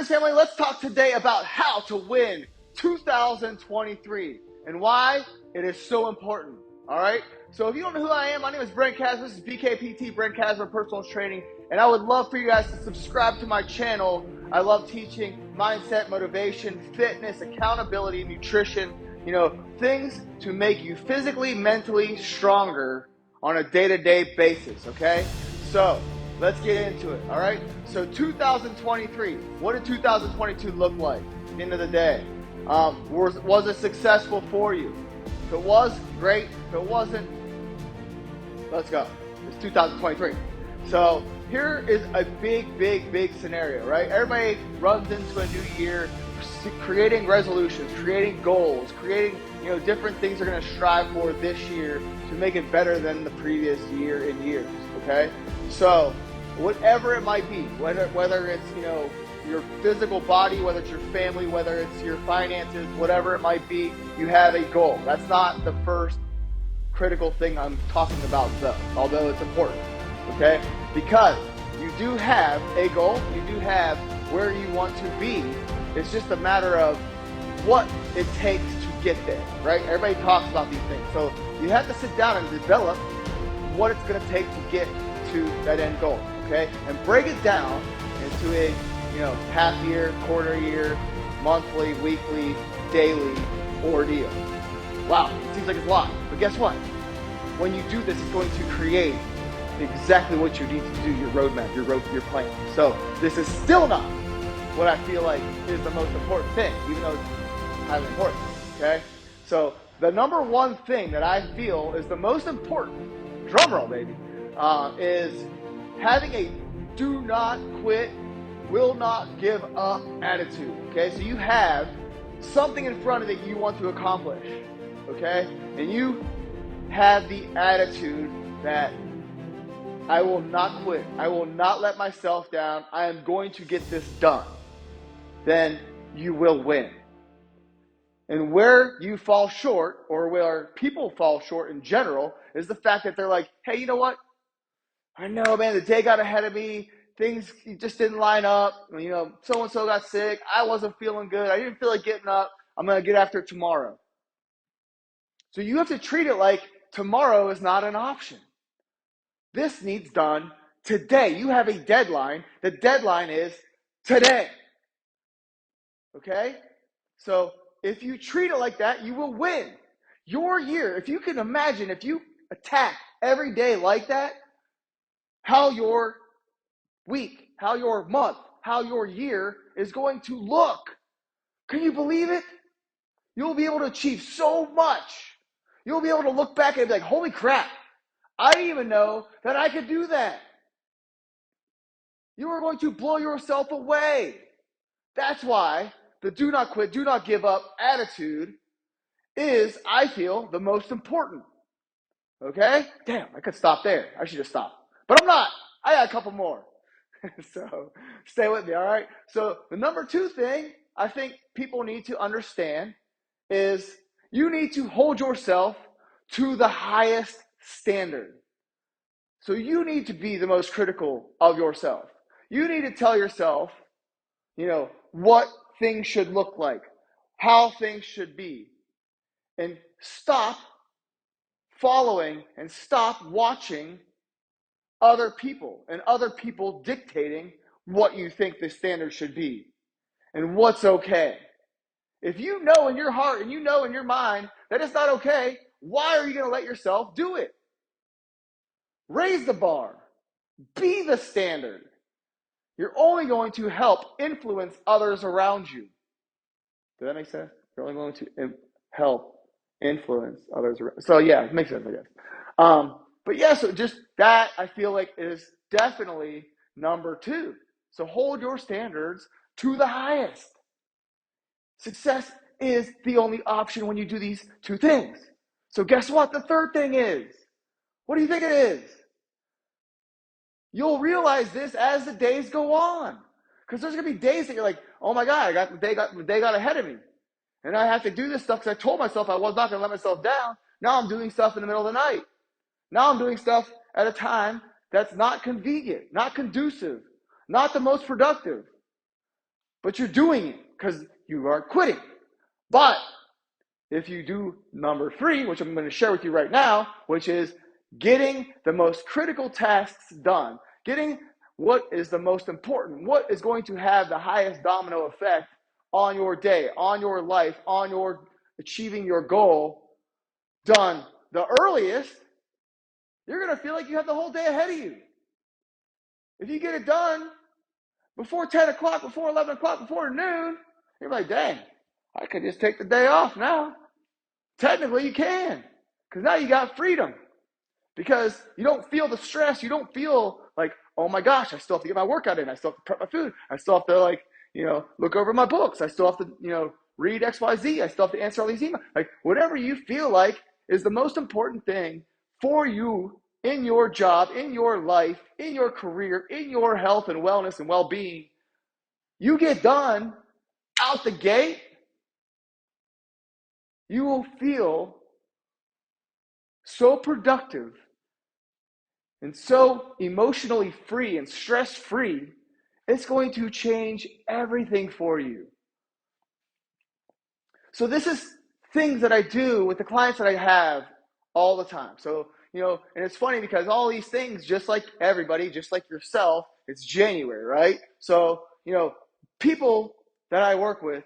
Bodybuilders family, let's talk today about how to win 2023 and why it is so important. All right. So if you don't know who I am, my name is Brent Kasmer. This is BKPT, Brent Kasmer Personal Training. And I would love for you guys to subscribe to my channel. I love teaching mindset, motivation, fitness, accountability, nutrition, things to make you physically, mentally stronger on a day-to-day basis. Okay. So let's get into it, all right? So 2023, what did 2022 look like at the end of the day? Was it successful for you? If it was, great. If it wasn't, let's go. It's 2023. So here is a big scenario, right? Everybody runs into a new year creating resolutions, creating goals, creating different things they're going to strive for this year to make it better than the previous year and years, okay? So whatever it might be, whether it's your physical body, whether it's your family, whether it's your finances, whatever it might be, you have a goal. That's not the first critical thing I'm talking about though, although it's important, okay? Because you do have a goal, you do have where you want to be. It's just a matter of what it takes to get there, right? Everybody talks about these things. So you have to sit down and develop what it's going to take to get to that end goal, okay? And break it down into a, half year, quarter year, monthly, weekly, daily ordeal. Wow, it seems like it's a lot, but guess what? When you do this, it's going to create exactly what you need to do, your roadmap, your plan. So this is still not what I feel like is the most important thing, even though it's highly important, okay? So the number one thing that I feel is the most important, drum roll baby, is having a do not quit, will not give up attitude, okay? So you have something in front of it you want to accomplish, okay? And you have the attitude that I will not quit. I will not let myself down. I am going to get this done. Then you will win. And where you fall short, or where people fall short in general, is the fact that they're like, hey, you know what? I know, man, the day got ahead of me. Things just didn't line up. So-and-so got sick. I wasn't feeling good. I didn't feel like getting up. I'm going to get after it tomorrow. So you have to treat it like tomorrow is not an option. This needs done today. You have a deadline. The deadline is today. Okay? So if you treat it like that, you will win. Your year, if you can imagine, if you attack every day like that, how your week, how your month, how your year is going to look. Can you believe it? You'll be able to achieve so much. You'll be able to look back and be like, holy crap, I didn't even know that I could do that. You are going to blow yourself away. That's why the do not quit, do not give up attitude is, I feel, the most important. Okay? Damn, I could stop there. I should just stop. But I'm not. I got a couple more. So stay with me, all right? So the number two thing I think people need to understand is you need to hold yourself to the highest standard. So you need to be the most critical of yourself. You need to tell yourself, what things should look like, how things should be, and stop following and stop watching other people and other people dictating what you think the standard should be and what's okay. If you know in your heart and you know in your mind that it's not okay, why are you going to let yourself do it? Raise the bar. Be the standard. You're only going to help influence others around you. Does that make sense? You're only going to help influence others around. So yeah, it makes sense, I guess. But yeah, so just that I feel like is definitely number two. So hold your standards to the highest. Success is the only option when you do these two things. So guess what? The third thing is, what do you think it is? You'll realize this as the days go on. Because there's going to be days that you're like, oh my God, the day got ahead of me. And I have to do this stuff because I told myself I was not going to let myself down. Now I'm doing stuff in the middle of the night. Now I'm doing stuff at a time that's not convenient, not conducive, not the most productive. but you're doing it because you aren't quitting. But if you do number 3, which I'm going to share with you right now, which is getting the most critical tasks done, getting what is the most important, what is going to have the highest domino effect on your day, on your life, on your achieving your goal done the earliest, you're going to feel like you have the whole day ahead of you. If you get it done before 10 o'clock, before 11 o'clock, before noon, you're like, dang, I could just take the day off now. Technically, you can, because now you got freedom. Because you don't feel the stress. You don't feel like, oh my gosh, I still have to get my workout in. I still have to prep my food. I still have to look over my books. I still have to, read XYZ. I still have to answer all these emails. Like whatever you feel like is the most important thing for you in your job, in your life, in your career, in your health and wellness and well-being. You get done out the gate, you will feel so productive and so emotionally free and stress-free, it's going to change everything for you. So this is things that I do with the clients that I have all the time. So, and it's funny because all these things, just like everybody, just like yourself, it's January, right? So, people that I work with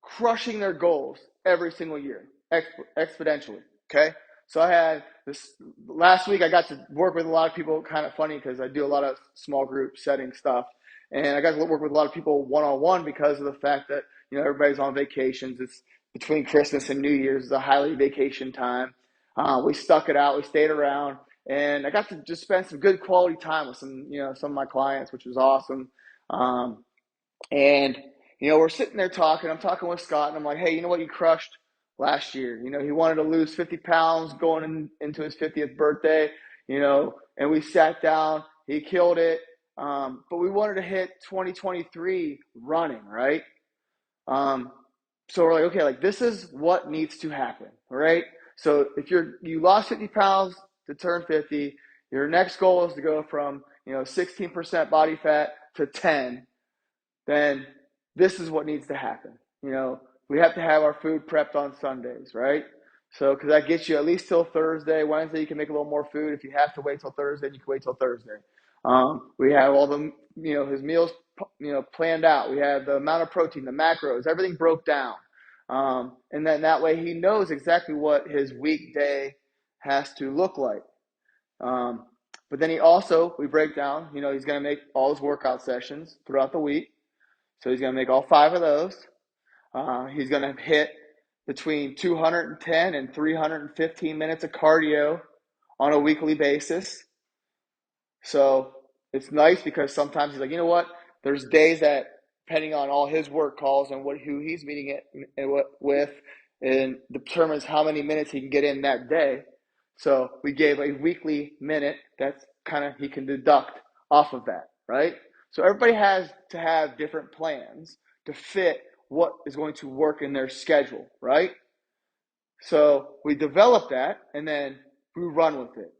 crushing their goals every single year, exponentially, okay? So I had this last week, I got to work with a lot of people, kind of funny because I do a lot of small group setting stuff. And I got to work with a lot of people one-on-one because of the fact that, everybody's on vacations. It's between Christmas and New Year's. It's a highly vacation time. We stuck it out. We stayed around. And I got to just spend some good quality time with some of my clients, which was awesome. And we're sitting there talking. I'm talking with Scott, and I'm like, hey, you know what you crushed last year? He wanted to lose 50 pounds going into his 50th birthday, and we sat down. He killed it. But we wanted to hit 2023 running, right? So we're like, okay, this is what needs to happen, right? So if you lost 50 pounds to turn 50, your next goal is to go from, 16% body fat to 10, then this is what needs to happen. We have to have our food prepped on Sundays, right? So, because that gets you at least till Thursday. Wednesday, you can make a little more food. If you have to wait till Thursday, you can wait till Thursday. We have all the, his meals, planned out. We have the amount of protein, the macros, everything broke down. And then that way he knows exactly what his weekday has to look like. But then we break down, he's going to make all his workout sessions throughout the week. So he's going to make all 5 of those. He's going to hit between 210 and 315 minutes of cardio on a weekly basis. So it's nice because sometimes he's like, you know what? There's days that, depending on all his work calls and who he's meeting it with, and determines how many minutes he can get in that day. So we gave a weekly minute that's he can deduct off of that, right? So everybody has to have different plans to fit what is going to work in their schedule, right? So we develop that and then we run with it.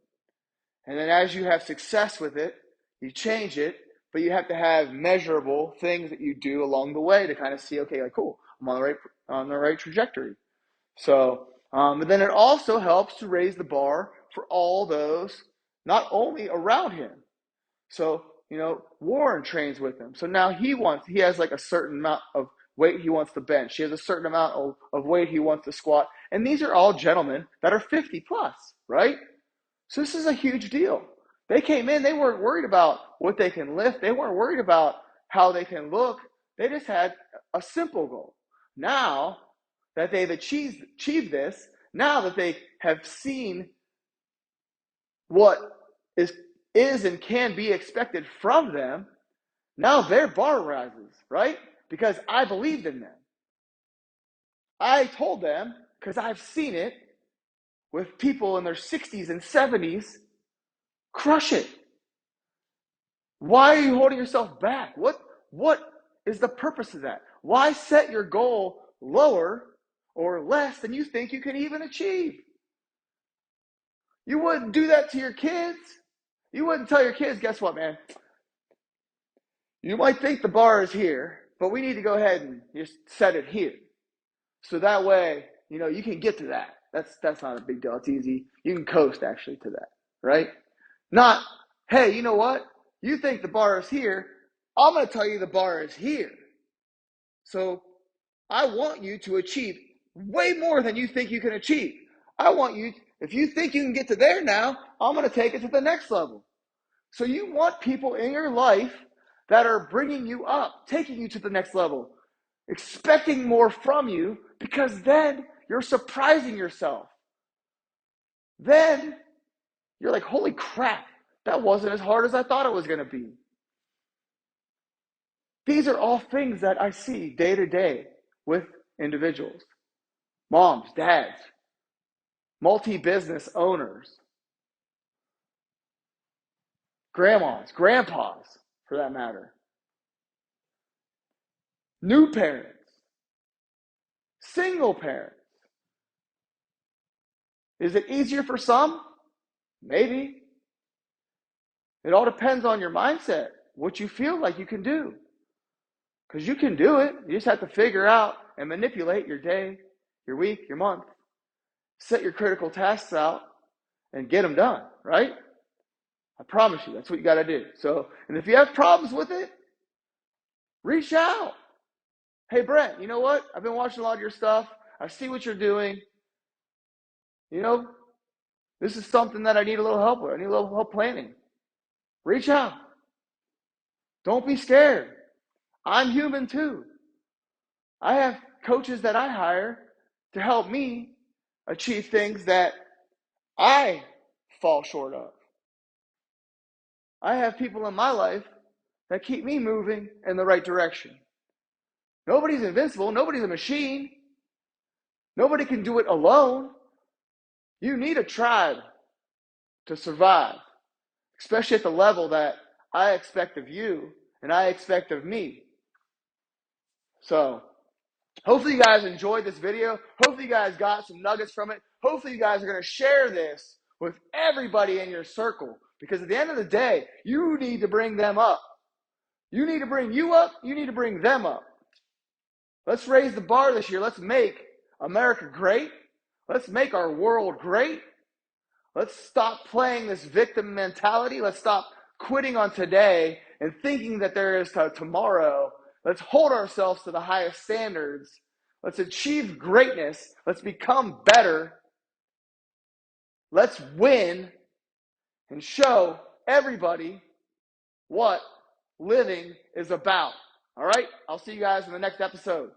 And then as you have success with it, you change it, but you have to have measurable things that you do along the way to see, okay, cool, I'm on the right trajectory. So, but then it also helps to raise the bar for all those, not only around him. So, Warren trains with him. So now he has a certain amount of weight he wants to bench. He has a certain amount of weight he wants to squat. And these are all gentlemen that are 50 plus, right? So this is a huge deal. They came in, they weren't worried about what they can lift. They weren't worried about how they can look. They just had a simple goal. Now that they've achieved this, now that they have seen what is and can be expected from them, now their bar rises, right? Because I believed in them. I told them, because I've seen it with people in their 60s and 70s, crush it. Why are you holding yourself back? What is the purpose of that? Why set your goal lower or less than you think you can even achieve? You wouldn't do that to your kids. You wouldn't tell your kids, guess what, man? You might think the bar is here, but we need to go ahead and just set it here. So that way, you can get to that. That's not a big deal. It's easy. You can coast actually to that, right? Not, hey, you know what? You think the bar is here. I'm going to tell you the bar is here. So I want you to achieve way more than you think you can achieve. I want you, if you think you can get to there now, I'm going to take it to the next level. So you want people in your life that are bringing you up, taking you to the next level, expecting more from you, because then you're surprising yourself. Then you're like, holy crap, that wasn't as hard as I thought it was going to be. These are all things that I see day to day with individuals, moms, dads, multi-business owners, grandmas, grandpas, for that matter, new parents, single parents. Is it easier for some? Maybe. It all depends on your mindset, what you feel like you can do. Because you can do it. You just have to figure out and manipulate your day, your week, your month. Set your critical tasks out and get them done, right? I promise you, that's what you got to do. So, and if you have problems with it, reach out. Hey, Brent, you know what? I've been watching a lot of your stuff. I see what you're doing. This is something that I need a little help with. I need a little help planning. Reach out. Don't be scared. I'm human too. I have coaches that I hire to help me achieve things that I fall short of. I have people in my life that keep me moving in the right direction. Nobody's invincible. Nobody's a machine. Nobody can do it alone. You need a tribe to survive, especially at the level that I expect of you and I expect of me. So, hopefully you guys enjoyed this video. Hopefully you guys got some nuggets from it. Hopefully you guys are going to share this with everybody in your circle, because at the end of the day, you need to bring them up. You need to bring you up. You need to bring them up. Let's raise the bar this year. Let's make America great. Let's make our world great. Let's stop playing this victim mentality. Let's stop quitting on today and thinking that there is tomorrow. Let's hold ourselves to the highest standards. Let's achieve greatness. Let's become better. Let's win and show everybody what living is about. All right? I'll see you guys in the next episode.